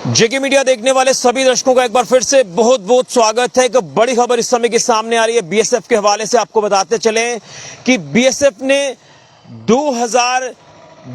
जेके media देखने वाले सभी दर्शकों का एक बार फिर से बहुत बहुत स्वागत है। एक बड़ी खबर इस समय के सामने आ रही है बीएसएफ के हवाले से। आपको बताते चलें कि बीएसएफ ने 2000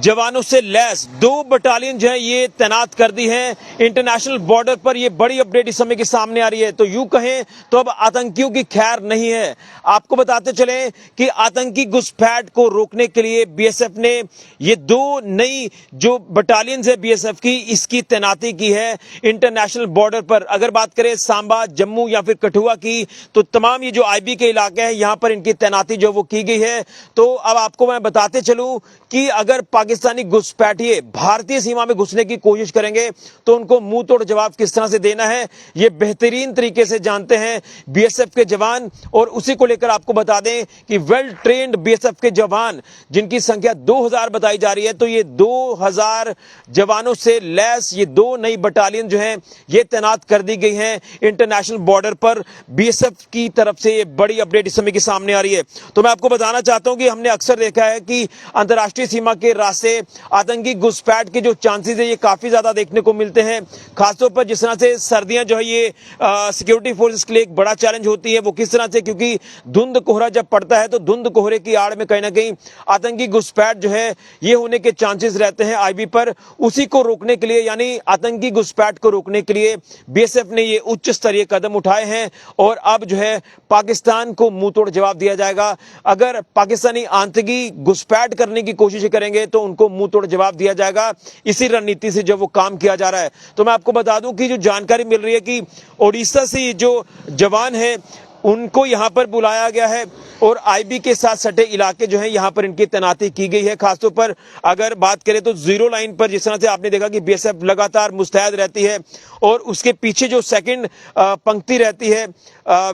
जवानों से लैस 2 बटालियन जो है ये तैनात कर दी है इंटरनेशनल बॉर्डर पर। ये बड़ी अपडेट इस समय के सामने आ रही है। तो यूं कहें तो अब आतंकियों की खैर नहीं है। आपको बताते चलें कि आतंकी घुसपैठ को रोकने के लिए बीएसएफ ने ये 2 नई जो बटालियन है बीएसएफ की, इसकी तैनाती की है इंटरनेशनल बॉर्डर पर। अगर बात करें सांबा, जम्मू या फिर कठुआ की, तो तमाम ये जो आईबी के इलाके हैं यहां पर इनकी तैनाती जो वो की गई है। तो अब आपको मैं बताते चलूं कि अगर पाकिस्तानी घुसपैठिए भारतीय सीमा में घुसने की कोशिश करेंगे तो उनको मुंह तोड़ जवाब किस तरह से देना है ये बेहतरीन तरीके से जानते हैं बीएसएफ के जवान। और उसी को लेकर आपको बता दें कि वेल ट्रेन्ड बीएसएफ के जवान जिनकी संख्या 2000 बताई जा रही है, तो ये 2000 जवानों से लैस ये 2 नई बटालियन जो है ये तैनात कर दी गई है इंटरनेशनल बॉर्डर पर। बीएसएफ की तरफ से ये बड़ी अपडेट इस समय की सामने आ रही है। तो मैं आपको बताना चाहता हूं कि हमने अक्सर देखा है कि अंतर्राष्ट्रीय सीमा के रास्ते आतंकी घुसपैठ के जो चांसेस है ये काफी ज्यादा देखने को मिलते हैं। खासतौर पर जिस तरह से सर्दियां जो है ये सिक्योरिटी फोर्सेस के लिए एक बड़ा चैलेंज होती है। वो किस तरह से, क्योंकि धुंध कोहरा जब पड़ता है तो धुंध कोहरे की आड़ में कहीं ना कहीं आतंकी घुसपैठ जो है ये होने के चांसेस रहते हैं आईबी पर। उसी को रोकने के लिए यानी आतंकी घुसपैठ को रोकने के लिए बीएसएफ ने ये उच्च स्तरीय कदम उठाए हैं और अब जो है पाकिस्तान को मुंह तोड़ जवाब दिया जाएगा। अगर पाकिस्तानी आतंकी घुसपैठ करने की कोशिश करेंगे तो उनको मुंह तोड़ जवाब दिया जाएगा। इसी रणनीति से जो वो काम किया जा रहा है। तो मैं आपको बता दूं कि जो जानकारी मिल रही है कि ओडिशा से जो जवान है उनको यहां पर बुलाया गया है और आईबी के साथ सटे इलाके जो है यहां पर इनकी तैनाती की गई है। खासतौर पर अगर बात करें तो जीरो लाइन पर जिस तरह से आपने देखा कि बीएसएफ लगातार मुस्तैद रहती है और उसके पीछे जो सेकंड पंक्ति रहती है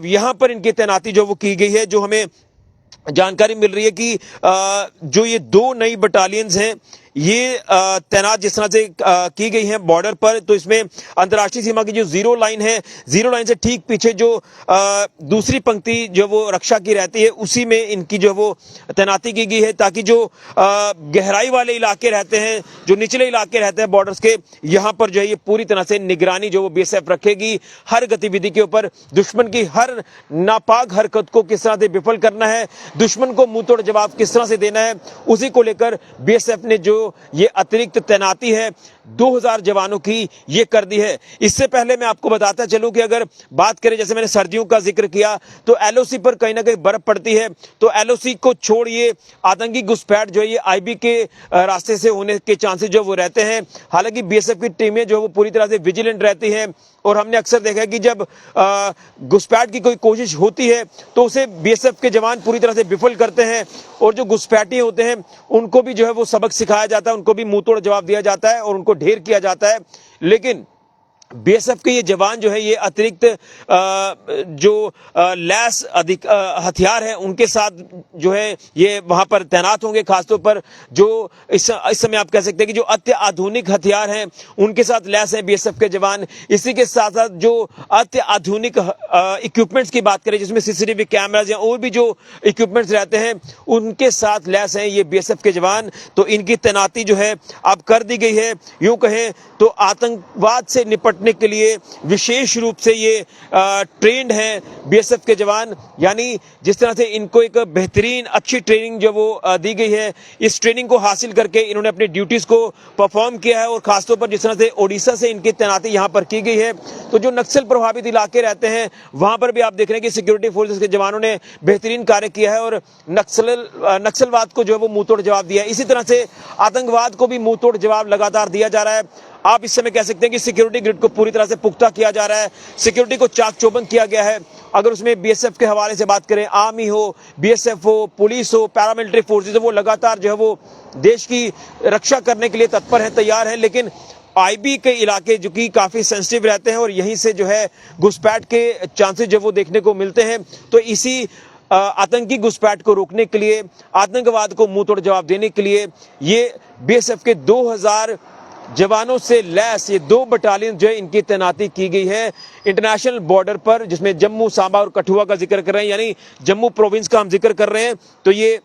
यहां पर इनकी तैनाती जो वो की गई है। जो हमें जानकारी मिल रही है कि जो ये 2 नई बटालियंस हैं ये तैनात जिस तरह से की गई हैं बॉर्डर पर, तो इसमें अंतर्राष्ट्रीय सीमा की जो जीरो लाइन है, जीरो लाइन से ठीक पीछे जो दूसरी पंक्ति जो वो रक्षा की रहती है उसी में इनकी जो वो तैनाती की गई है, ताकि जो गहराई वाले इलाके रहते हैं, जो निचले इलाके रहते हैं बॉर्डर्स के, यहाँ पर जो है ये पूरी तरह से निगरानी जो वो बीएसएफ रखेगी। हर गतिविधि के ऊपर दुश्मन की हर नापाक हरकत को किस तरह से विफल करना है, दुश्मन को मुंह तोड़ जवाब किस तरह से देना है, उसी को लेकर बीएसएफ ने जो ये अतिरिक्त तैनाती है 2000 जवानों की ये कर दी है। इससे पहले मैं आपको बताता चलूं कि अगर बात करें, जैसे मैंने सर्दियों का जिक्र किया, तो एलओसी पर कहीं ना कहीं बर्फ पड़ती है, तो एलओसी को छोड़िए आतंकी घुसपैठ जो है ये आईबी के रास्ते से होने के चांसेस जो वो रहते हैं। हालांकि बीएसएफ की टीमें जो है वो पूरी तरह से विजिलेंट रहती हैं और हमने अक्सर देखा है कि जब घुसपैठ की कोई कोशिश होती है तो उसे बीएसएफ के जवान पूरी तरह से विफल करते हैं और जो घुसपैठी होते हैं उनको भी जो है वो सबक सिखाया जाता है, उनको भी मुंह तोड़ जवाब दिया जाता है और उनको ढेर किया जाता है। लेकिन बीएसएफ के ये जवान जो है ये अतिरिक्त जो लैस अधिक हथियार है उनके साथ जो है ये वहां पर तैनात होंगे। खासतौर पर जो इस समय आप कह सकते हैं कि जो अत्याधुनिक हथियार हैं उनके साथ लैस है बीएसएफ के जवान। इसी के साथ साथ जो अत्याधुनिक इक्विपमेंट्स की बात करें, जिसमें सीसीटीवी कैमराज या और भी जो इक्विपमेंट्स रहते हैं उनके साथ लैस हैं ये बीएसएफ के जवान। तो इनकी तैनाती जो है अब कर दी गई है। यूं कहें तो आतंकवाद से निपटने के लिए विशेष रूप से ये ट्रेंड हैं बीएसएफ के जवान। यानी जिस तरह से इनको एक बेहतरीन अच्छी ट्रेनिंग जो वो दी गई है, इस ट्रेनिंग को हासिल करके इन्होंने अपनी ड्यूटीज को परफॉर्म किया है। और खासतौर पर जिस तरह से ओडिशा से इनकी तैनाती यहां पर की गई है, तो जो नक्सल प्रभावित इलाके रहते हैं वहां पर भी आप देख रहे हैं कि सिक्योरिटी फोर्सेस के जवानों ने बेहतरीन कार्य किया है और नक्सलवाद को जो है वो मुंह तोड़ जवाब दिया है। इसी तरह से आतंकवाद को भी मुंह तोड़ जवाब लगातार दिया जा रहा है। आप इस समय कह सकते हैं कि सिक्योरिटी ग्रिड को पूरी तरह से पुख्ता किया जा रहा है, सिक्योरिटी को चाक चौबंद किया गया है। अगर उसमें बीएसएफ के हवाले से बात करें, आर्मी हो, बीएसएफ हो, पुलिस हो, पैरामिलिट्री फोर्सेस हो, वो लगातार जो है वो देश की रक्षा करने के लिए तत्पर है, तैयार है। लेकिन आईबी के इलाके जो कि काफी सेंसिटिव रहते हैं और यहीं से जो है घुसपैठ के चांसेस जो वो देखने को मिलते हैं। तो इसी आतंकी घुसपैठ को रोकने के लिए, आतंकवाद को मुंह तोड़ जवाब देने के लिए ये बीएसएफ के 2000 जवानों से लैस ये 2 बटालियन जो है इनकी तैनाती की गई है इंटरनेशनल बॉर्डर पर, जिसमें जम्मू, सांबा और कठुआ का जिक्र कर रहे हैं, यानी जम्मू प्रोविंस का हम जिक्र कर रहे हैं। तो ये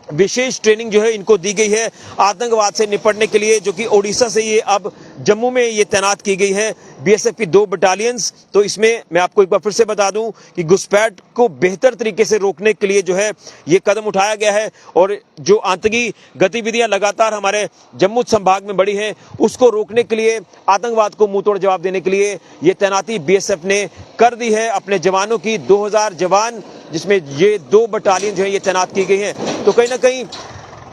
विशेष ट्रेनिंग जो है इनको दी गई है आतंकवाद से निपटने के लिए, जो कि ओडिशा से ये अब जम्मू में ये तैनात की गई है बीएसएफ की 2 बटालियंस। तो इसमें मैं आपको एक बार फिर से बता दूं कि घुसपैठ को बेहतर तरीके से रोकने के लिए जो है ये कदम उठाया गया है, और जो आतंकी गतिविधियां लगातार हमारे जम्मू संभाग में बढ़ी है उसको रोकने के लिए, आतंकवाद को मुंहतोड़ जवाब देने के लिए ये तैनाती बीएसएफ ने कर दी है अपने जवानों की। 2000 जवान जिसमें ये 2 बटालियन जो है ये तैनात की गई है। तो कहीं ना कहीं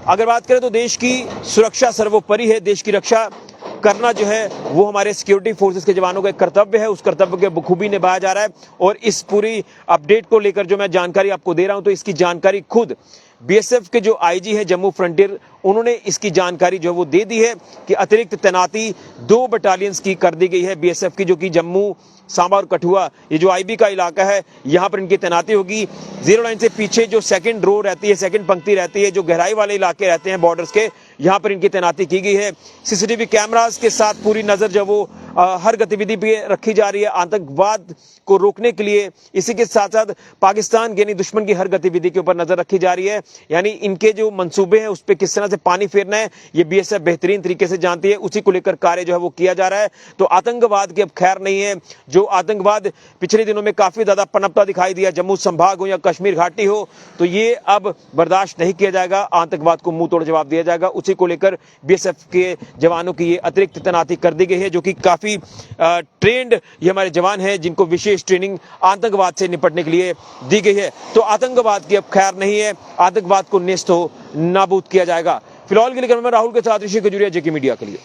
अगर बात करें तो देश की सुरक्षा सर्वोपरि है, देश की रक्षा करना जो है वो हमारे सिक्योरिटी फोर्सेस के जवानों का एक कर्तव्य है, उस कर्तव्य के बखूबी निभाया जा रहा है। और इस पूरी अपडेट को लेकर जो मैं जानकारी आपको दे रहा हूं, तो इसकी जानकारी खुद बीएसएफ के जो आईजी हैं जम्मू फ्रंटियर, उन्होंने इसकी जानकारी जो है वो दे दी है कि अतिरिक्त तैनाती 2 बटालियंस की कर दी गई है बीएसएफ की, जो कि जम्मू, सांबा और कठुआ, ये जो आईबी का इलाका है यहाँ पर इनकी तैनाती होगी। जीरो लाइन से पीछे जो सेकंड रो रहती है, सेकंड पंक्ति रहती है, जो गहराई वाले इलाके रहते हैं बॉर्डर्स के, यहाँ पर इनकी तैनाती की गई है। सीसीटीवी कैमरास के साथ पूरी नजर जो वो हर गतिविधि पे रखी जा रही है आतंकवाद को रोकने के लिए। इसी के साथ साथ पाकिस्तान यानी दुश्मन की हर गतिविधि के ऊपर नजर रखी जा रही है, यानी इनके जो मंसूबे हैं उस पर किस तरह से पानी फेरना है ये बीएसएफ बेहतरीन तरीके से जानती है, उसी को लेकर कार्य जो है वो किया जा रहा है। तो आतंकवाद की अब खैर नहीं है। जो आतंकवाद पिछले दिनों में काफी ज्यादा पनपता दिखाई दिया, जम्मू संभाग हो या कश्मीर घाटी हो, तो ये अब बर्दाश्त नहीं किया जाएगा, आतंकवाद को मुंह तोड़ जवाब दिया जाएगा। उसी को लेकर बीएसएफ के जवानों की ये अतिरिक्त तैनाती कर दी गई है, जो कि काफी ट्रेंड ये हमारे जवान हैं जिनको विशेष ट्रेनिंग आतंकवाद से निपटने के लिए दी गई है। तो आतंकवाद की अब खैर नहीं है, आतंकवाद को नेस्त हो नाबूद किया जाएगा। फिलहाल के लिए मैं राहुल के साथ ऋषि खजूरिया, जेके मीडिया के लिए।